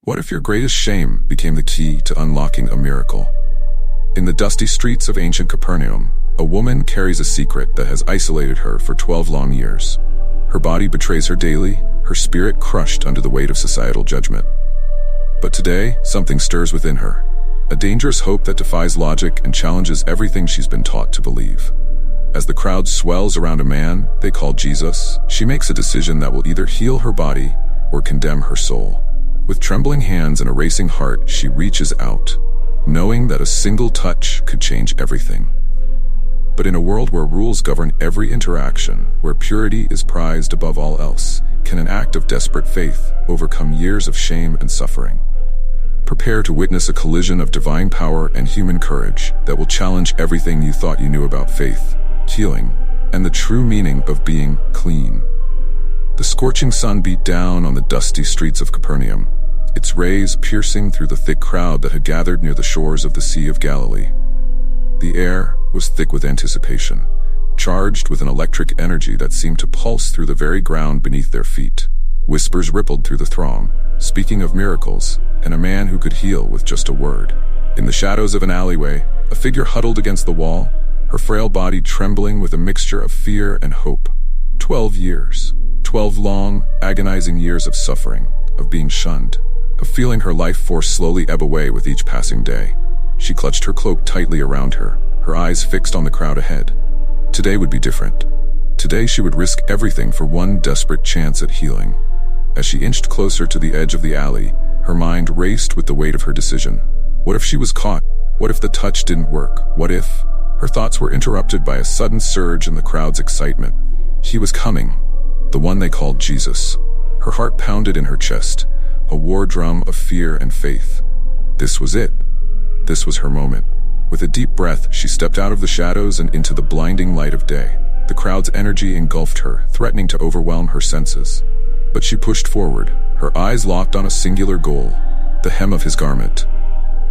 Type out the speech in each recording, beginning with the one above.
What if your greatest shame became the key to unlocking a miracle? In the dusty streets of ancient Capernaum, a woman carries a secret that has isolated her for 12 long years. Her body betrays her daily, her spirit crushed under the weight of societal judgment. But today, something stirs within her, a dangerous hope that defies logic and challenges everything she's been taught to believe. As the crowd swells around a man they call Jesus, she makes a decision that will either heal her body or condemn her soul. With trembling hands and a racing heart, she reaches out, knowing that a single touch could change everything. But in a world where rules govern every interaction, where purity is prized above all else, can an act of desperate faith overcome years of shame and suffering? Prepare to witness a collision of divine power and human courage that will challenge everything you thought you knew about faith, healing, and the true meaning of being clean. The scorching sun beat down on the dusty streets of Capernaum, its rays piercing through the thick crowd that had gathered near the shores of the Sea of Galilee. The air was thick with anticipation, charged with an electric energy that seemed to pulse through the very ground beneath their feet. Whispers rippled through the throng, speaking of miracles and a man who could heal with just a word. In the shadows of an alleyway, a figure huddled against the wall, her frail body trembling with a mixture of fear and hope. 12 years. 12 long, agonizing years of suffering, of being shunned, of feeling her life force slowly ebb away with each passing day. She clutched her cloak tightly around her, her eyes fixed on the crowd ahead. Today would be different. Today she would risk everything for one desperate chance at healing. As she inched closer to the edge of the alley, her mind raced with the weight of her decision. What if she was caught? What if the touch didn't work? What if? Her thoughts were interrupted by a sudden surge in the crowd's excitement. He was coming, the one they called Jesus. Her heart pounded in her chest, a war drum of fear and faith. This was it. This was her moment. With a deep breath, she stepped out of the shadows and into the blinding light of day. The crowd's energy engulfed her, threatening to overwhelm her senses. But she pushed forward, her eyes locked on a singular goal, the hem of his garment.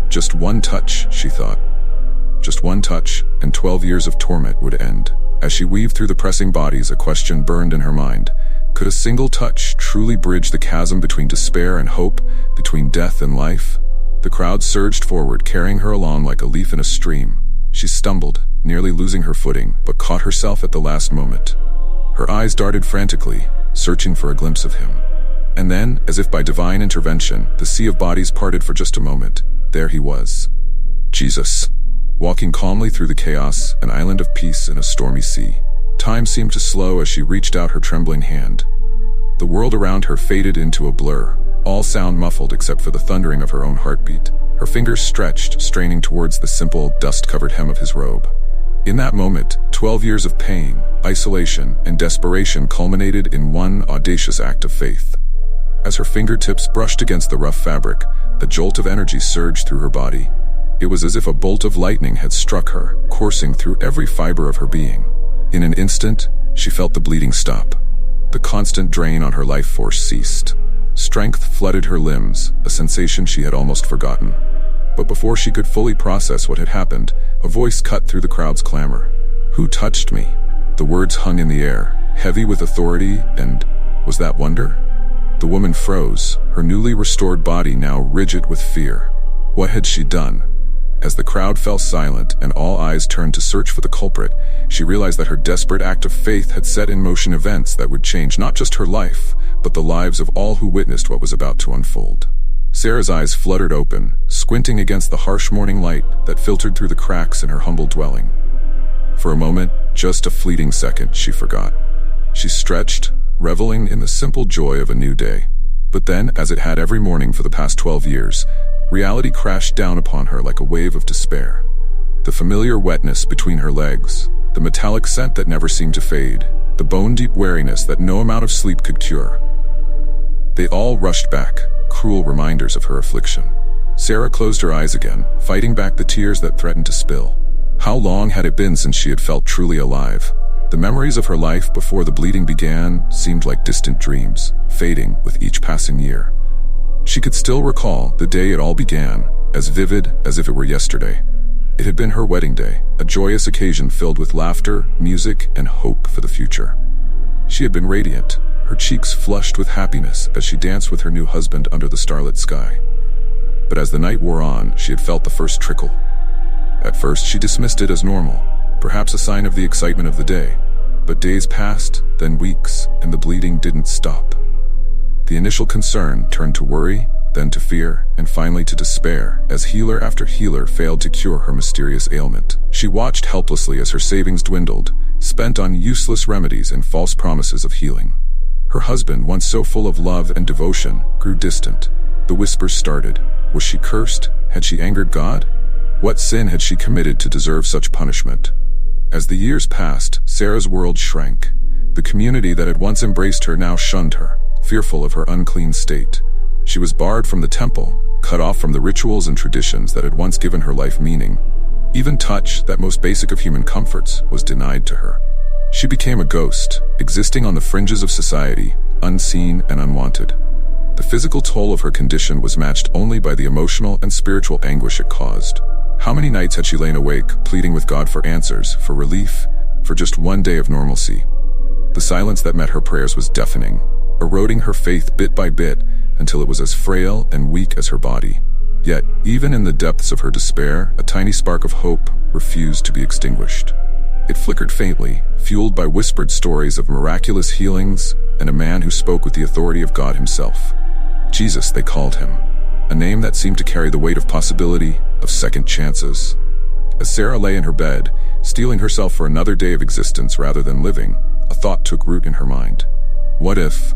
Just one touch, she thought. Just one touch, and 12 years of torment would end. As she weaved through the pressing bodies, a question burned in her mind. Could a single touch truly bridge the chasm between despair and hope, between death and life? The crowd surged forward, carrying her along like a leaf in a stream. She stumbled, nearly losing her footing, but caught herself at the last moment. Her eyes darted frantically, searching for a glimpse of him. And then, as if by divine intervention, the sea of bodies parted for just a moment. There he was. Jesus. Walking calmly through the chaos, an island of peace in a stormy sea. Time seemed to slow as she reached out her trembling hand. The world around her faded into a blur, all sound muffled except for the thundering of her own heartbeat. Her fingers stretched, straining towards the simple, dust-covered hem of his robe. In that moment, 12 years of pain, isolation, and desperation culminated in one audacious act of faith. As her fingertips brushed against the rough fabric, a jolt of energy surged through her body. It was as if a bolt of lightning had struck her, coursing through every fiber of her being. In an instant, she felt the bleeding stop. The constant drain on her life force ceased. Strength flooded her limbs, a sensation she had almost forgotten. But before she could fully process what had happened, a voice cut through the crowd's clamor. "Who touched me?" The words hung in the air, heavy with authority, and was that wonder? The woman froze, her newly restored body now rigid with fear. What had she done? As the crowd fell silent and all eyes turned to search for the culprit, she realized that her desperate act of faith had set in motion events that would change not just her life, but the lives of all who witnessed what was about to unfold. Sarah's eyes fluttered open, squinting against the harsh morning light that filtered through the cracks in her humble dwelling. For a moment, just a fleeting second, she forgot. She stretched, reveling in the simple joy of a new day. But then, as it had every morning for the past 12 years, reality crashed down upon her like a wave of despair. The familiar wetness between her legs, the metallic scent that never seemed to fade, the bone-deep weariness that no amount of sleep could cure. They all rushed back, cruel reminders of her affliction. Sarah closed her eyes again, fighting back the tears that threatened to spill. How long had it been since she had felt truly alive? The memories of her life before the bleeding began seemed like distant dreams, fading with each passing year. She could still recall the day it all began, as vivid as if it were yesterday. It had been her wedding day, a joyous occasion filled with laughter, music, and hope for the future. She had been radiant, her cheeks flushed with happiness as she danced with her new husband under the starlit sky. But as the night wore on, she had felt the first trickle. At first, she dismissed it as normal, perhaps a sign of the excitement of the day. But days passed, then weeks, and the bleeding didn't stop. The initial concern turned to worry, then to fear, and finally to despair, as healer after healer failed to cure her mysterious ailment. She watched helplessly as her savings dwindled, spent on useless remedies and false promises of healing. Her husband, once so full of love and devotion, grew distant. The whispers started. Was she cursed? Had she angered God? What sin had she committed to deserve such punishment? As the years passed, Sarah's world shrank. The community that had once embraced her now shunned her, fearful of her unclean state. She was barred from the temple, cut off from the rituals and traditions that had once given her life meaning. Even touch, that most basic of human comforts, was denied to her. She became a ghost, existing on the fringes of society, unseen and unwanted. The physical toll of her condition was matched only by the emotional and spiritual anguish it caused. How many nights had she lain awake, pleading with God for answers, for relief, for just one day of normalcy? The silence that met her prayers was deafening, eroding her faith bit by bit until it was as frail and weak as her body. Yet, even in the depths of her despair, a tiny spark of hope refused to be extinguished. It flickered faintly, fueled by whispered stories of miraculous healings and a man who spoke with the authority of God himself. Jesus, they called him, a name that seemed to carry the weight of possibility, of second chances. As Sarah lay in her bed, steeling herself for another day of existence rather than living, a thought took root in her mind. What if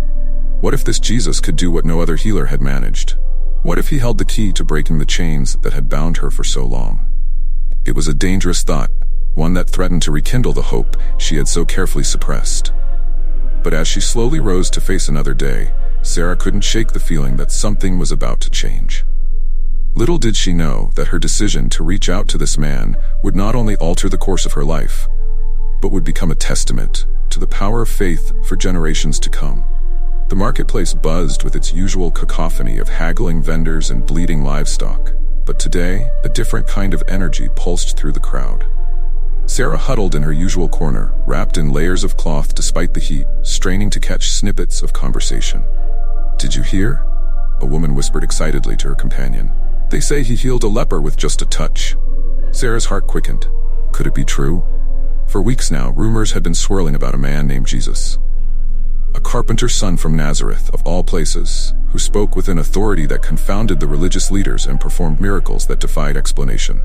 this Jesus could do what no other healer had managed? What if he held the key to breaking the chains that had bound her for so long? It was a dangerous thought, one that threatened to rekindle the hope she had so carefully suppressed. But as she slowly rose to face another day, Sarah couldn't shake the feeling that something was about to change. Little did she know that her decision to reach out to this man would not only alter the course of her life, but would become a testament to the power of faith for generations to come. The marketplace buzzed with its usual cacophony of haggling vendors and bleating livestock, but today, a different kind of energy pulsed through the crowd. Sarah huddled in her usual corner, wrapped in layers of cloth despite the heat, straining to catch snippets of conversation. "Did you hear?" a woman whispered excitedly to her companion. "They say he healed a leper with just a touch." Sarah's heart quickened. Could it be true? For weeks now, rumors had been swirling about a man named Jesus. A carpenter's son from Nazareth, of all places, who spoke with an authority that confounded the religious leaders and performed miracles that defied explanation.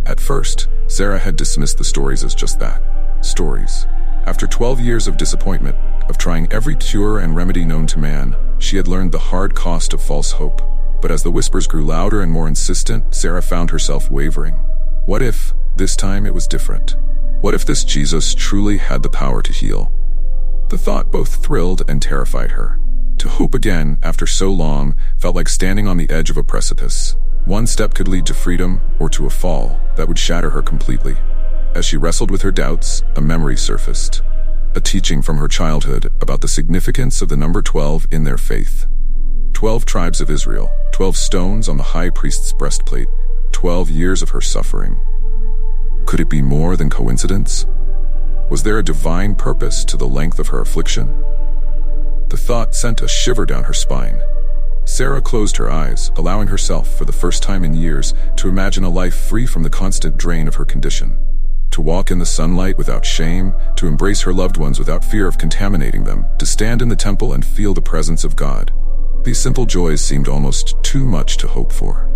At first, Sarah had dismissed the stories as just that, stories. After 12 years of disappointment, of trying every cure and remedy known to man, she had learned the hard cost of false hope. But as the whispers grew louder and more insistent, Sarah found herself wavering. What if, this time, it was different? What if this Jesus truly had the power to heal? The thought both thrilled and terrified her. To hope again, after so long, felt like standing on the edge of a precipice. One step could lead to freedom, or to a fall that would shatter her completely. As she wrestled with her doubts, a memory surfaced. A teaching from her childhood about the significance of the number 12 in their faith. 12 tribes of Israel, 12 stones on the high priest's breastplate, 12 years of her suffering. Could it be more than coincidence? Was there a divine purpose to the length of her affliction? The thought sent a shiver down her spine. Sarah closed her eyes, allowing herself, for the first time in years, to imagine a life free from the constant drain of her condition. To walk in the sunlight without shame, to embrace her loved ones without fear of contaminating them, to stand in the temple and feel the presence of God. These simple joys seemed almost too much to hope for.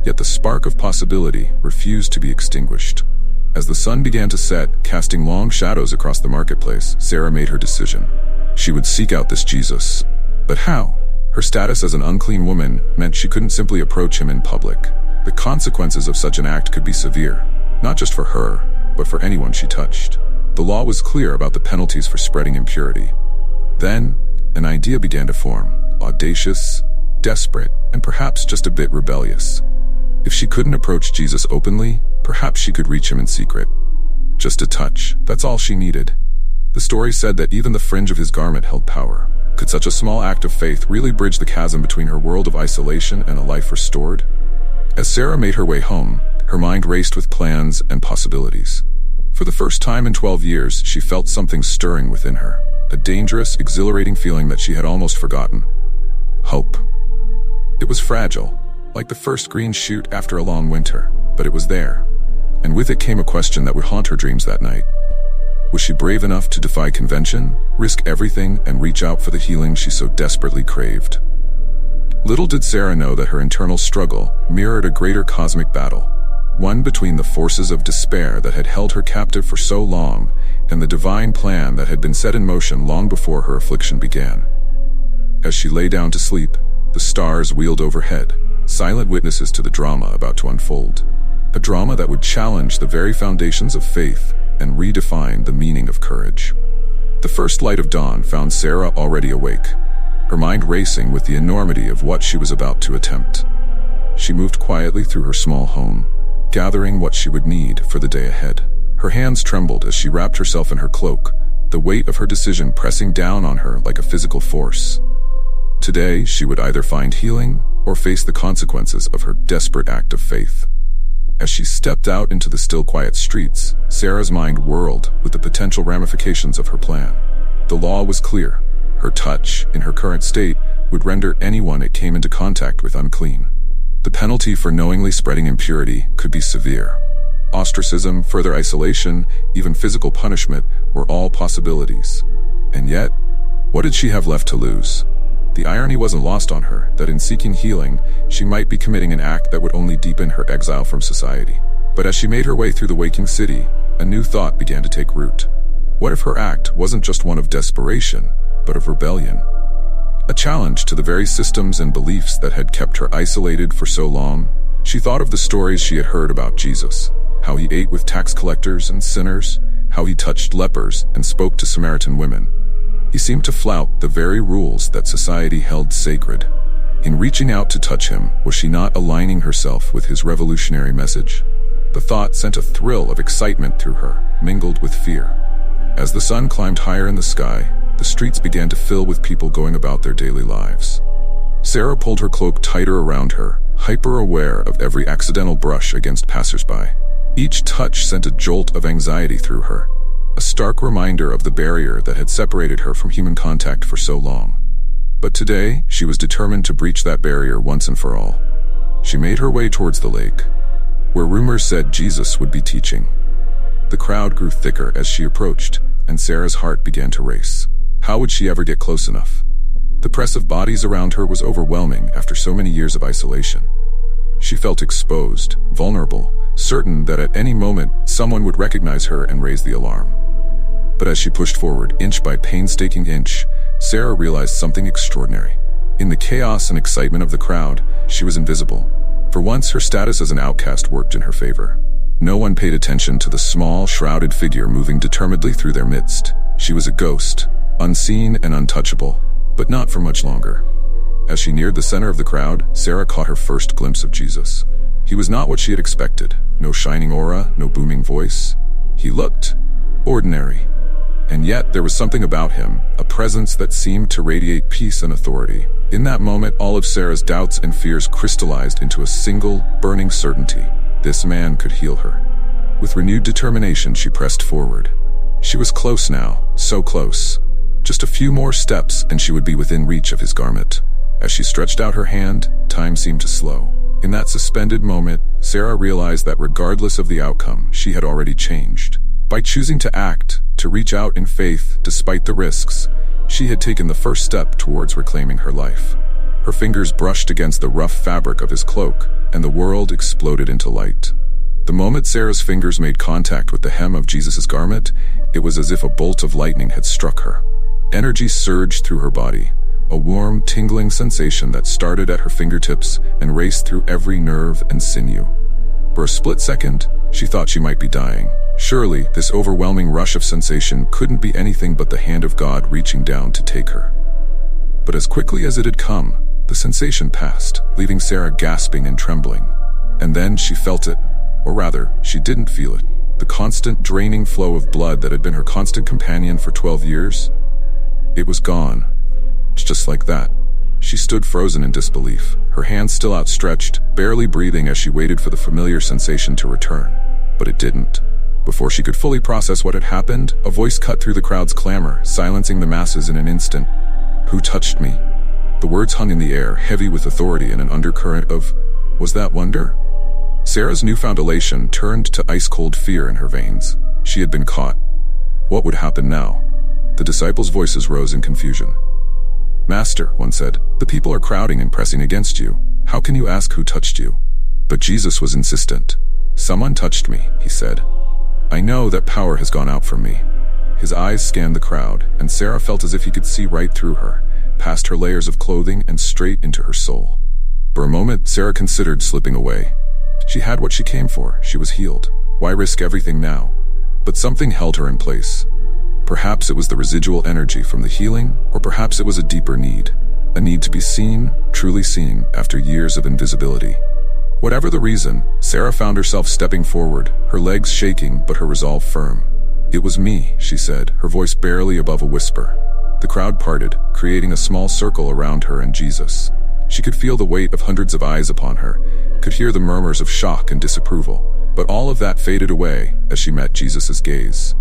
Yet the spark of possibility refused to be extinguished. As the sun began to set, casting long shadows across the marketplace, Sarah made her decision. She would seek out this Jesus. But how? Her status as an unclean woman meant she couldn't simply approach him in public. The consequences of such an act could be severe, not just for her, but for anyone she touched. The law was clear about the penalties for spreading impurity. Then, an idea began to form, audacious, desperate, and perhaps just a bit rebellious. If she couldn't approach Jesus openly, perhaps she could reach him in secret. Just a touch, that's all she needed. The story said that even the fringe of his garment held power. Could such a small act of faith really bridge the chasm between her world of isolation and a life restored? As Sarah made her way home, her mind raced with plans and possibilities. For the first time in 12 years, she felt something stirring within her, a dangerous, exhilarating feeling that she had almost forgotten. Hope. It was fragile, like the first green shoot after a long winter, but it was there. And with it came a question that would haunt her dreams that night. Was she brave enough to defy convention, risk everything, and reach out for the healing she so desperately craved? Little did Sarah know that her internal struggle mirrored a greater cosmic battle, one between the forces of despair that had held her captive for so long and the divine plan that had been set in motion long before her affliction began. As she lay down to sleep, the stars wheeled overhead, silent witnesses to the drama about to unfold. A drama that would challenge the very foundations of faith and redefine the meaning of courage. The first light of dawn found Sarah already awake, her mind racing with the enormity of what she was about to attempt. She moved quietly through her small home, gathering what she would need for the day ahead. Her hands trembled as she wrapped herself in her cloak, the weight of her decision pressing down on her like a physical force. Today, she would either find healing or face the consequences of her desperate act of faith. As she stepped out into the still quiet streets, Sarah's mind whirled with the potential ramifications of her plan. The law was clear. Her touch, in her current state, would render anyone it came into contact with unclean. The penalty for knowingly spreading impurity could be severe. Ostracism, further isolation, even physical punishment were all possibilities. And yet, what did she have left to lose? The irony wasn't lost on her that in seeking healing, she might be committing an act that would only deepen her exile from society. But as she made her way through the waking city, a new thought began to take root. What if her act wasn't just one of desperation, but of rebellion? A challenge to the very systems and beliefs that had kept her isolated for so long? She thought of the stories she had heard about Jesus, how he ate with tax collectors and sinners, how he touched lepers and spoke to Samaritan women. He seemed to flout the very rules that society held sacred. In reaching out to touch him, was she not aligning herself with his revolutionary message? The thought sent a thrill of excitement through her, mingled with fear. As the sun climbed higher in the sky, the streets began to fill with people going about their daily lives. Sarah pulled her cloak tighter around her, hyper-aware of every accidental brush against passersby. Each touch sent a jolt of anxiety through her, a stark reminder of the barrier that had separated her from human contact for so long. But today, she was determined to breach that barrier once and for all. She made her way towards the lake, where rumors said Jesus would be teaching. The crowd grew thicker as she approached, and Sarah's heart began to race. How would she ever get close enough? The press of bodies around her was overwhelming after so many years of isolation. She felt exposed, vulnerable, certain that at any moment someone would recognize her and raise the alarm. But as she pushed forward, inch by painstaking inch, Sarah realized something extraordinary. In the chaos and excitement of the crowd, she was invisible. For once, her status as an outcast worked in her favor. No one paid attention to the small, shrouded figure moving determinedly through their midst. She was a ghost, unseen and untouchable, but not for much longer. As she neared the center of the crowd, Sarah caught her first glimpse of Jesus. He was not what she had expected. No shining aura, no booming voice. He looked ordinary. And yet there was something about him, a presence that seemed to radiate peace and authority. In that moment, all of Sarah's doubts and fears crystallized into a single, burning certainty. This man could heal her. With renewed determination, she pressed forward. She was close now, so close. Just a few more steps and she would be within reach of his garment. As she stretched out her hand, time seemed to slow. In that suspended moment, Sarah realized that regardless of the outcome, she had already changed. By choosing to act, to reach out in faith despite the risks, she had taken the first step towards reclaiming her life. Her fingers brushed against the rough fabric of his cloak, and the world exploded into light. The moment Sarah's fingers made contact with the hem of Jesus' garment, it was as if a bolt of lightning had struck her. Energy surged through her body, a warm, tingling sensation that started at her fingertips and raced through every nerve and sinew. For a split second, she thought she might be dying. Surely, this overwhelming rush of sensation couldn't be anything but the hand of God reaching down to take her. But as quickly as it had come, the sensation passed, leaving Sarah gasping and trembling. And then she felt it, or rather, she didn't feel it. The constant draining flow of blood that had been her constant companion for 12 years. It was gone. Just like that. She stood frozen in disbelief, her hands still outstretched, barely breathing as she waited for the familiar sensation to return. But it didn't. Before she could fully process what had happened, a voice cut through the crowd's clamor, silencing the masses in an instant. "Who touched me?" The words hung in the air, heavy with authority and an undercurrent of Was that wonder? Sarah's newfound elation turned to ice-cold fear in her veins. She had been caught. What would happen now? The disciples' voices rose in confusion. "Master," one said, "the people are crowding and pressing against you. How can you ask who touched you?" But Jesus was insistent. "Someone touched me," he said. "I know that power has gone out from me." His eyes scanned the crowd, and Sarah felt as if he could see right through her, past her layers of clothing and straight into her soul. For a moment, Sarah considered slipping away. She had what she came for. She was healed. Why risk everything now? But something held her in place. Perhaps it was the residual energy from the healing, or perhaps it was a deeper need. A need to be seen, truly seen, after years of invisibility. Whatever the reason, Sarah found herself stepping forward, her legs shaking but her resolve firm. "It was me," she said, her voice barely above a whisper. The crowd parted, creating a small circle around her and Jesus. She could feel the weight of hundreds of eyes upon her, could hear the murmurs of shock and disapproval, but all of that faded away as she met Jesus' gaze.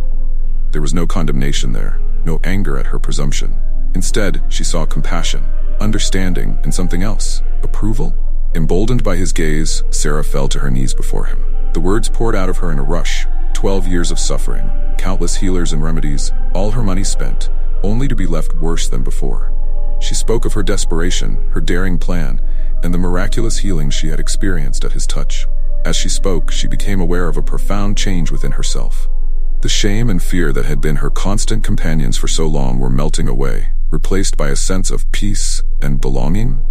There was no condemnation there, no anger at her presumption. Instead, she saw compassion, understanding, and something else, approval. Emboldened by his gaze, Sarah fell to her knees before him. The words poured out of her in a rush. 12 years of suffering, countless healers and remedies, all her money spent, only to be left worse than before. She spoke of her desperation, her daring plan, and the miraculous healing she had experienced at his touch. As she spoke, she became aware of a profound change within herself. The shame and fear that had been her constant companions for so long were melting away, replaced by a sense of peace and belonging.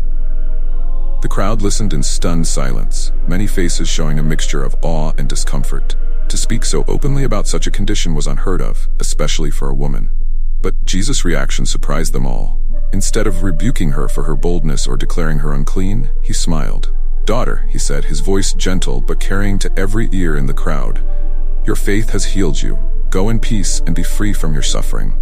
The crowd listened in stunned silence, many faces showing a mixture of awe and discomfort. To speak so openly about such a condition was unheard of, especially for a woman. But Jesus' reaction surprised them all. Instead of rebuking her for her boldness or declaring her unclean, he smiled. "Daughter," he said, his voice gentle but carrying to every ear in the crowd, "your faith has healed you. Go in peace and be free from your suffering."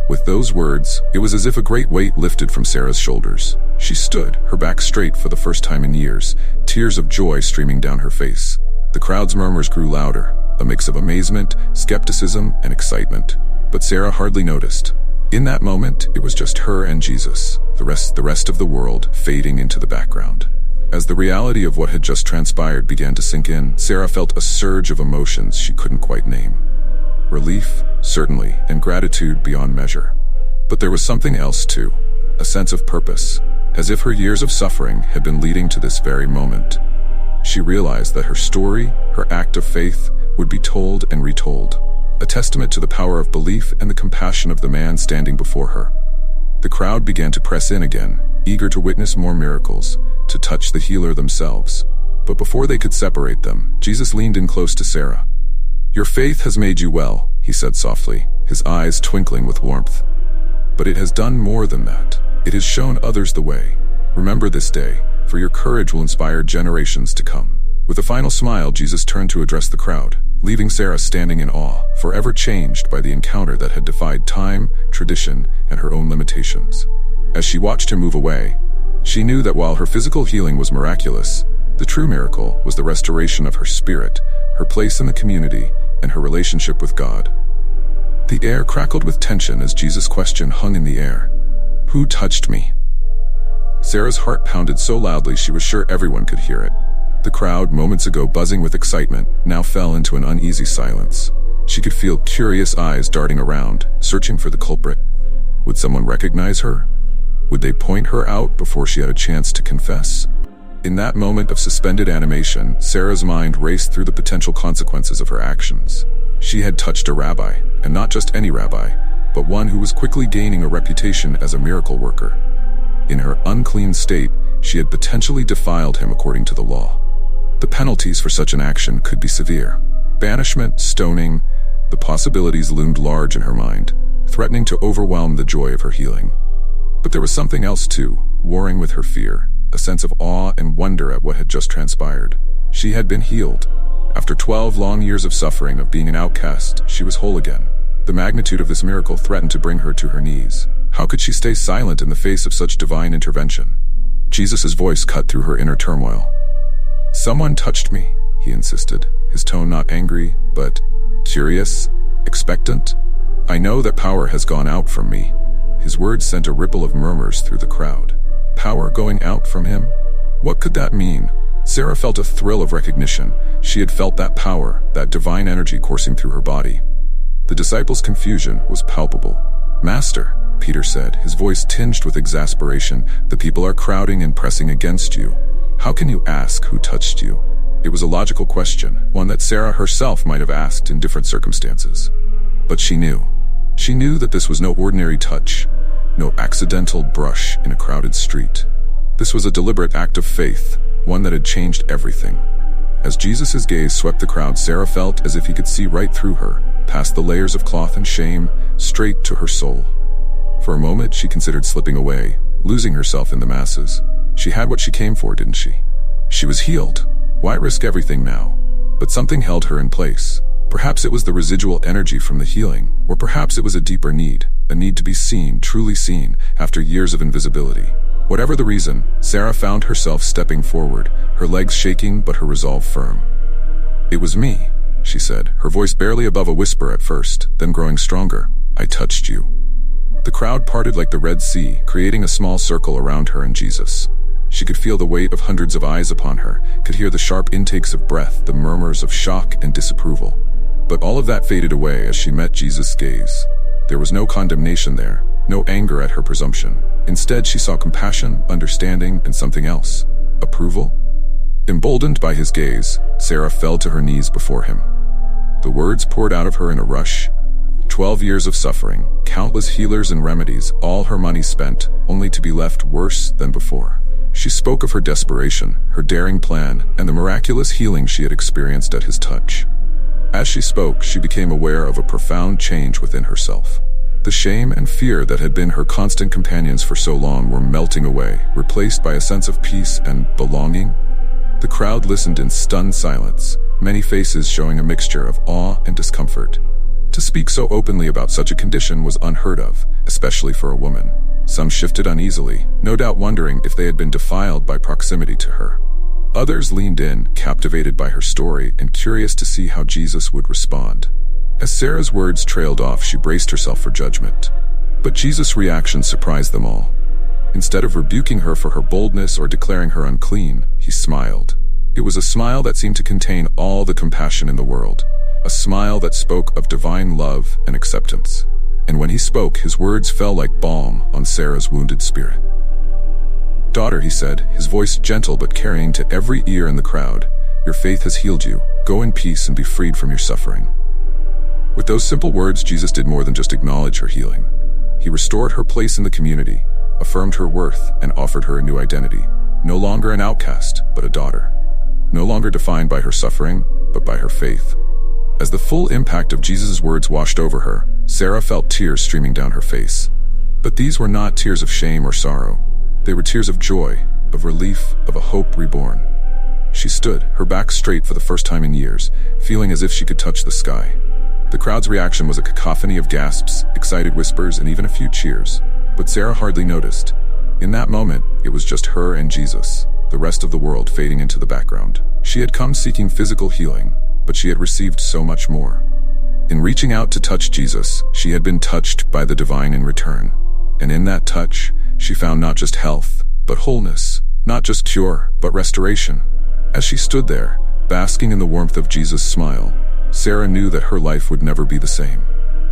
With those words, it was as if a great weight lifted from Sarah's shoulders. She stood, her back straight for the first time in years, tears of joy streaming down her face. The crowd's murmurs grew louder, a mix of amazement, skepticism, and excitement. But Sarah hardly noticed. In that moment, it was just her and Jesus, the rest of the world fading into the background. As the reality of what had just transpired began to sink in, Sarah felt a surge of emotions she couldn't quite name. Relief, certainly, and gratitude beyond measure. But there was something else too, a sense of purpose, as if her years of suffering had been leading to this very moment. She realized that her story, her act of faith, would be told and retold, a testament to the power of belief and the compassion of the man standing before her. The crowd began to press in again, eager to witness more miracles, to touch the healer themselves. But before they could separate them, Jesus leaned in close to Sarah. "Your faith has made you well," he said softly, his eyes twinkling with warmth. "But it has done more than that. It has shown others the way. Remember this day, for your courage will inspire generations to come." With a final smile, Jesus turned to address the crowd, leaving Sarah standing in awe, forever changed by the encounter that had defied time, tradition, and her own limitations. As she watched him move away, she knew that while her physical healing was miraculous, the true miracle was the restoration of her spirit, her place in the community, and her relationship with God. The air crackled with tension as Jesus' question hung in the air. "Who touched me?" Sarah's heart pounded so loudly she was sure everyone could hear it. The crowd, moments ago buzzing with excitement, now fell into an uneasy silence. She could feel curious eyes darting around, searching for the culprit. Would someone recognize her? Would they point her out before she had a chance to confess? In that moment of suspended animation, Sarah's mind raced through the potential consequences of her actions. She had touched a rabbi, and not just any rabbi, but one who was quickly gaining a reputation as a miracle worker. In her unclean state, she had potentially defiled him according to the law. The penalties for such an action could be severe. Banishment, stoning, the possibilities loomed large in her mind, threatening to overwhelm the joy of her healing. But there was something else too, warring with her fear, a sense of awe and wonder at what had just transpired. She had been healed. After 12 long years of suffering, of being an outcast, she was whole again. The magnitude of this miracle threatened to bring her to her knees. How could she stay silent in the face of such divine intervention? Jesus' voice cut through her inner turmoil. "Someone touched me," he insisted, his tone not angry, but curious, expectant. "I know that power has gone out from me." His words sent a ripple of murmurs through the crowd. Power going out from him? What could that mean? Sarah felt a thrill of recognition. She had felt that power, that divine energy coursing through her body. The disciples' confusion was palpable. "Master," Peter said, his voice tinged with exasperation, "the people are crowding and pressing against you. How can you ask who touched you?" It was a logical question, one that Sarah herself might have asked in different circumstances. But she knew. She knew that this was no ordinary touch, no accidental brush in a crowded street. This was a deliberate act of faith, one that had changed everything. As Jesus' gaze swept the crowd, Sarah felt as if he could see right through her, past the layers of cloth and shame, straight to her soul. For a moment, she considered slipping away, losing herself in the masses. She had what she came for, didn't she? She was healed. Why risk everything now? But something held her in place. Perhaps it was the residual energy from the healing, or perhaps it was a deeper need, a need to be seen, truly seen, after years of invisibility. Whatever the reason, Sarah found herself stepping forward, her legs shaking but her resolve firm. "It was me," she said, her voice barely above a whisper at first, then growing stronger. "I touched you." The crowd parted like the Red Sea, creating a small circle around her and Jesus. She could feel the weight of hundreds of eyes upon her, could hear the sharp intakes of breath, the murmurs of shock and disapproval. But all of that faded away as she met Jesus' gaze. There was no condemnation there, no anger at her presumption. Instead, she saw compassion, understanding, and something else. Approval? Emboldened by his gaze, Sarah fell to her knees before him. The words poured out of her in a rush. 12 years of suffering, countless healers and remedies, all her money spent, only to be left worse than before. She spoke of her desperation, her daring plan, and the miraculous healing she had experienced at his touch. As she spoke, she became aware of a profound change within herself. The shame and fear that had been her constant companions for so long were melting away, replaced by a sense of peace and belonging. The crowd listened in stunned silence, many faces showing a mixture of awe and discomfort. To speak so openly about such a condition was unheard of, especially for a woman. Some shifted uneasily, no doubt wondering if they had been defiled by proximity to her. Others leaned in, captivated by her story and curious to see how Jesus would respond. As Sarah's words trailed off, she braced herself for judgment. But Jesus' reaction surprised them all. Instead of rebuking her for her boldness or declaring her unclean, he smiled. It was a smile that seemed to contain all the compassion in the world, a smile that spoke of divine love and acceptance. And when he spoke, his words fell like balm on Sarah's wounded spirit. "Daughter," he said, his voice gentle but carrying to every ear in the crowd, "your faith has healed you. Go in peace and be freed from your suffering." With those simple words, Jesus did more than just acknowledge her healing. He restored her place in the community, affirmed her worth, and offered her a new identity. No longer an outcast, but a daughter. No longer defined by her suffering, but by her faith. As the full impact of Jesus' words washed over her, Sarah felt tears streaming down her face. But these were not tears of shame or sorrow. They were tears of joy, of relief, of a hope reborn. She stood, her back straight for the first time in years, feeling as if she could touch the sky. The crowd's reaction was a cacophony of gasps, excited whispers, and even a few cheers. But Sarah hardly noticed. In that moment, it was just her and Jesus, the rest of the world fading into the background. She had come seeking physical healing, but she had received so much more. In reaching out to touch Jesus, she had been touched by the divine in return. And in that touch, she found not just health, but wholeness, not just cure, but restoration. As she stood there, basking in the warmth of Jesus' smile, Sarah knew that her life would never be the same.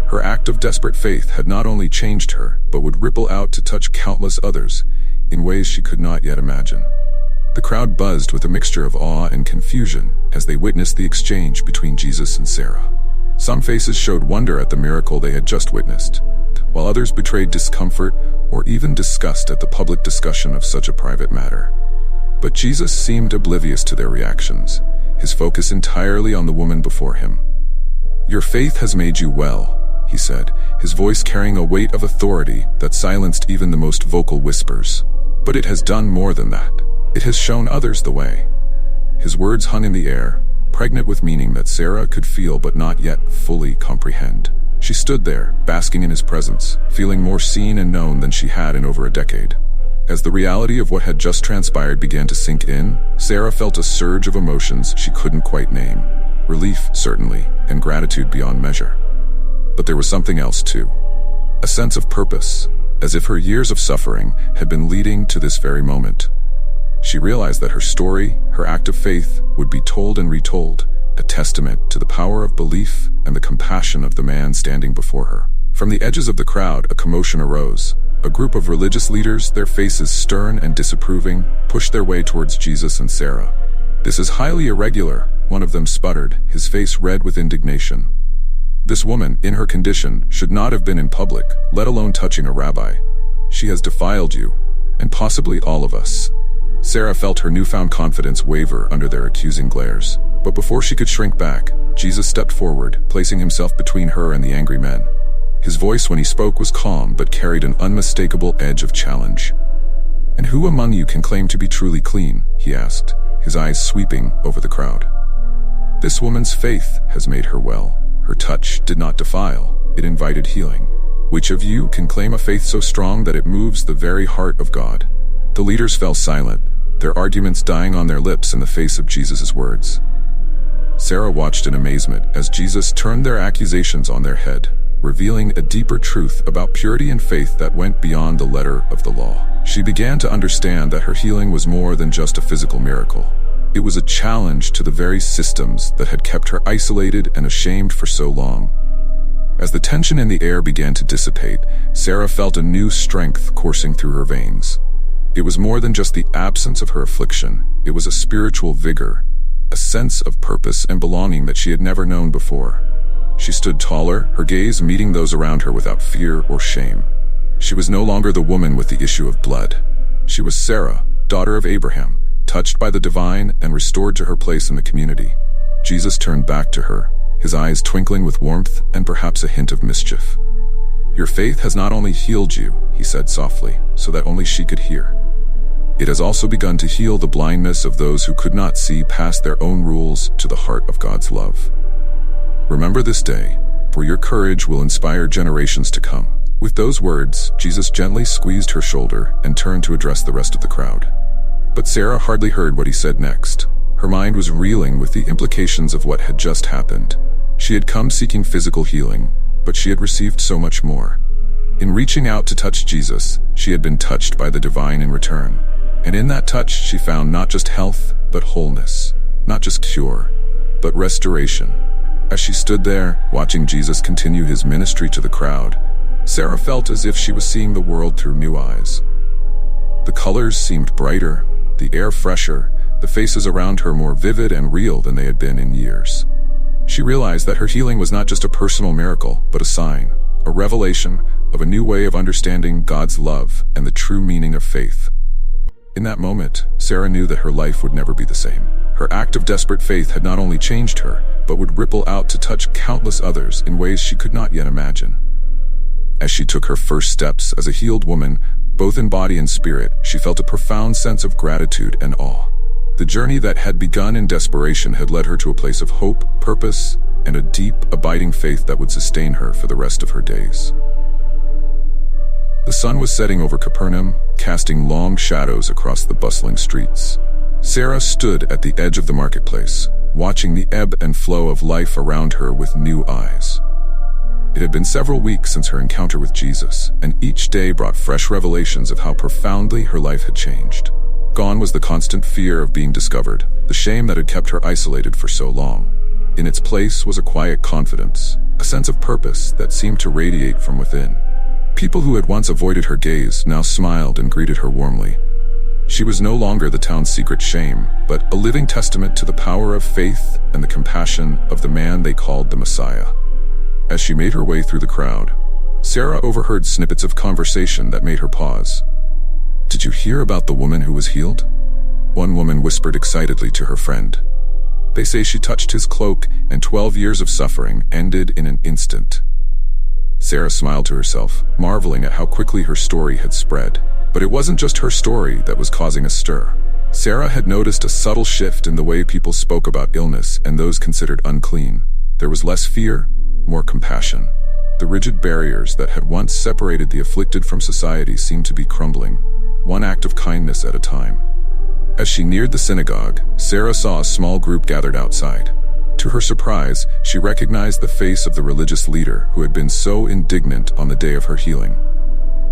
Her act of desperate faith had not only changed her, but would ripple out to touch countless others in ways she could not yet imagine. The crowd buzzed with a mixture of awe and confusion as they witnessed the exchange between Jesus and Sarah. Some faces showed wonder at the miracle they had just witnessed, while others betrayed discomfort or even disgust at the public discussion of such a private matter. But Jesus seemed oblivious to their reactions, his focus entirely on the woman before him. "Your faith has made you well," he said, his voice carrying a weight of authority that silenced even the most vocal whispers. "But it has done more than that. It has shown others the way." His words hung in the air, pregnant with meaning that Sarah could feel but not yet fully comprehend. She stood there, basking in his presence, feeling more seen and known than she had in over a decade. As the reality of what had just transpired began to sink in, Sarah felt a surge of emotions she couldn't quite name. Relief, certainly, and gratitude beyond measure. But there was something else too. A sense of purpose, as if her years of suffering had been leading to this very moment. She realized that her story, her act of faith, would be told and retold, a testament to the power of belief and the compassion of the man standing before her. From the edges of the crowd, a commotion arose. A group of religious leaders, their faces stern and disapproving, pushed their way towards Jesus and Sarah. "This is highly irregular," one of them sputtered, his face red with indignation. "This woman, in her condition, should not have been in public, let alone touching a rabbi. She has defiled you, and possibly all of us." Sarah felt her newfound confidence waver under their accusing glares. But before she could shrink back, Jesus stepped forward, placing himself between her and the angry men. His voice when he spoke was calm but carried an unmistakable edge of challenge. "And who among you can claim to be truly clean?" he asked, his eyes sweeping over the crowd. "This woman's faith has made her well. Her touch did not defile, it invited healing. Which of you can claim a faith so strong that it moves the very heart of God?" The leaders fell silent, their arguments dying on their lips in the face of Jesus' words. Sarah watched in amazement as Jesus turned their accusations on their head, revealing a deeper truth about purity and faith that went beyond the letter of the law. She began to understand that her healing was more than just a physical miracle. It was a challenge to the very systems that had kept her isolated and ashamed for so long. As the tension in the air began to dissipate, Sarah felt a new strength coursing through her veins. It was more than just the absence of her affliction. It was a spiritual vigor, a sense of purpose and belonging that she had never known before. She stood taller, her gaze meeting those around her without fear or shame. She was no longer the woman with the issue of blood. She was Sarah, daughter of Abraham, touched by the divine and restored to her place in the community. Jesus turned back to her, his eyes twinkling with warmth and perhaps a hint of mischief. "Your faith has not only healed you," he said softly, so that only she could hear. "It has also begun to heal the blindness of those who could not see past their own rules to the heart of God's love. Remember this day, for your courage will inspire generations to come." With those words, Jesus gently squeezed her shoulder and turned to address the rest of the crowd. But Sarah hardly heard what he said next. Her mind was reeling with the implications of what had just happened. She had come seeking physical healing, but she had received so much more. In reaching out to touch Jesus, she had been touched by the divine in return. And in that touch, she found not just health, but wholeness. Not just cure, but restoration. As she stood there, watching Jesus continue his ministry to the crowd, Sarah felt as if she was seeing the world through new eyes. The colors seemed brighter, the air fresher, the faces around her more vivid and real than they had been in years. She realized that her healing was not just a personal miracle, but a sign, a revelation of a new way of understanding God's love and the true meaning of faith. In that moment, Sarah knew that her life would never be the same. Her act of desperate faith had not only changed her, but would ripple out to touch countless others in ways she could not yet imagine. As she took her first steps as a healed woman, both in body and spirit, she felt a profound sense of gratitude and awe. The journey that had begun in desperation had led her to a place of hope, purpose, and a deep, abiding faith that would sustain her for the rest of her days. The sun was setting over Capernaum, casting long shadows across the bustling streets. Sarah stood at the edge of the marketplace, watching the ebb and flow of life around her with new eyes. It had been several weeks since her encounter with Jesus, and each day brought fresh revelations of how profoundly her life had changed. Gone was the constant fear of being discovered, the shame that had kept her isolated for so long. In its place was a quiet confidence, a sense of purpose that seemed to radiate from within. People who had once avoided her gaze now smiled and greeted her warmly. She was no longer the town's secret shame, but a living testament to the power of faith and the compassion of the man they called the Messiah. As she made her way through the crowd, Sarah overheard snippets of conversation that made her pause. "Did you hear about the woman who was healed?" One woman whispered excitedly to her friend. "They say she touched his cloak and 12 years of suffering ended in an instant." Sarah smiled to herself, marveling at how quickly her story had spread. But it wasn't just her story that was causing a stir. Sarah had noticed a subtle shift in the way people spoke about illness and those considered unclean. There was less fear, more compassion. The rigid barriers that had once separated the afflicted from society seemed to be crumbling, one act of kindness at a time. As she neared the synagogue, Sarah saw a small group gathered outside. To her surprise, she recognized the face of the religious leader who had been so indignant on the day of her healing.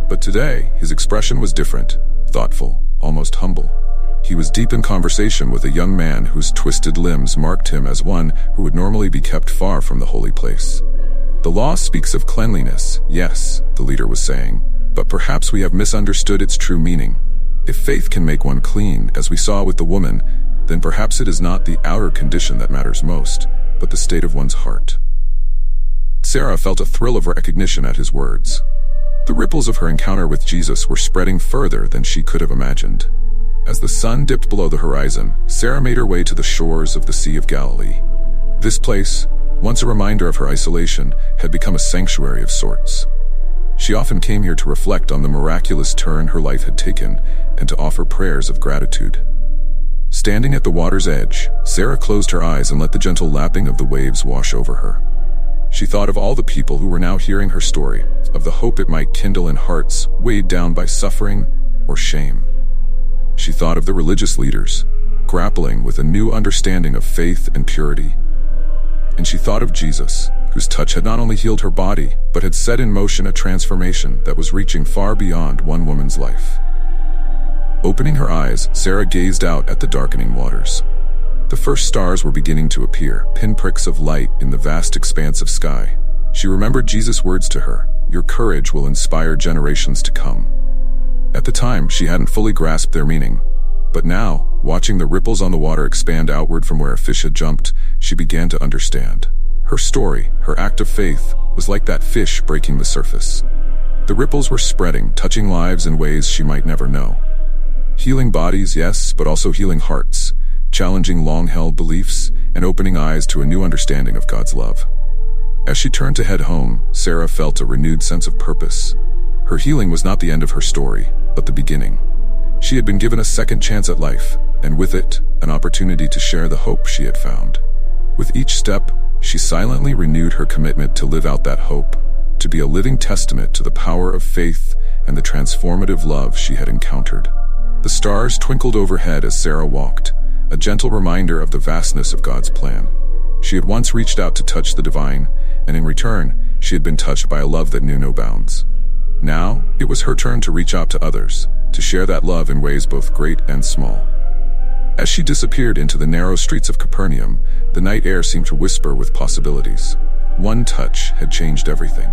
But today, his expression was different, thoughtful, almost humble. He was deep in conversation with a young man whose twisted limbs marked him as one who would normally be kept far from the holy place. The law speaks of cleanliness, yes, the leader was saying, but perhaps we have misunderstood its true meaning. If faith can make one clean, as we saw with the woman, then perhaps it is not the outer condition that matters most, but the state of one's heart. Sarah felt a thrill of recognition at his words. The ripples of her encounter with Jesus were spreading further than she could have imagined. As the sun dipped below the horizon, Sarah made her way to the shores of the Sea of Galilee. This place, once a reminder of her isolation, had become a sanctuary of sorts. She often came here to reflect on the miraculous turn her life had taken and to offer prayers of gratitude. Standing at the water's edge, Sarah closed her eyes and let the gentle lapping of the waves wash over her. She thought of all the people who were now hearing her story, of the hope it might kindle in hearts weighed down by suffering or shame. She thought of the religious leaders, grappling with a new understanding of faith and purity. And she thought of Jesus, whose touch had not only healed her body, but had set in motion a transformation that was reaching far beyond one woman's life. Opening her eyes, Sarah gazed out at the darkening waters. The first stars were beginning to appear, pinpricks of light in the vast expanse of sky. She remembered Jesus' words to her, "Your courage will inspire generations to come." At the time, she hadn't fully grasped their meaning. But now, watching the ripples on the water expand outward from where a fish had jumped, she began to understand. Her story, her act of faith, was like that fish breaking the surface. The ripples were spreading, touching lives in ways she might never know. Healing bodies, yes, but also healing hearts, challenging long-held beliefs, and opening eyes to a new understanding of God's love. As she turned to head home, Sarah felt a renewed sense of purpose. Her healing was not the end of her story, but the beginning. She had been given a second chance at life, and with it, an opportunity to share the hope she had found. With each step, she silently renewed her commitment to live out that hope, to be a living testament to the power of faith and the transformative love she had encountered. The stars twinkled overhead as Sarah walked, a gentle reminder of the vastness of God's plan. She had once reached out to touch the divine, and in return, she had been touched by a love that knew no bounds. Now, it was her turn to reach out to others, to share that love in ways both great and small. As she disappeared into the narrow streets of Capernaum, the night air seemed to whisper with possibilities. One touch had changed everything.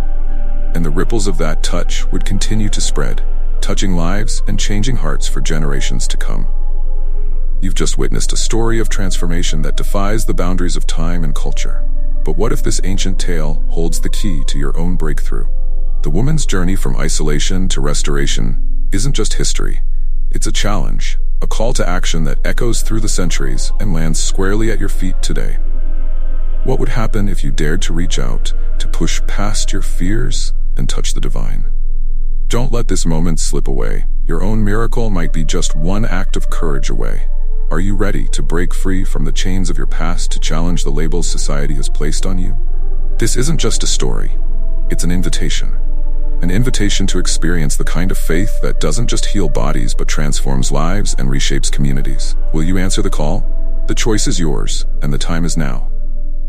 And the ripples of that touch would continue to spread, touching lives and changing hearts for generations to come. You've just witnessed a story of transformation that defies the boundaries of time and culture. But what if this ancient tale holds the key to your own breakthrough? The woman's journey from isolation to restoration isn't just history. It's a challenge, a call to action that echoes through the centuries and lands squarely at your feet today. What would happen if you dared to reach out, to push past your fears and touch the divine? Don't let this moment slip away. Your own miracle might be just one act of courage away. Are you ready to break free from the chains of your past to challenge the labels society has placed on you? This isn't just a story. It's an invitation. An invitation to experience the kind of faith that doesn't just heal bodies but transforms lives and reshapes communities. Will you answer the call? The choice is yours, and the time is now.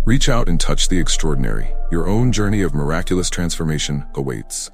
Reach out and touch the extraordinary. Your own journey of miraculous transformation awaits.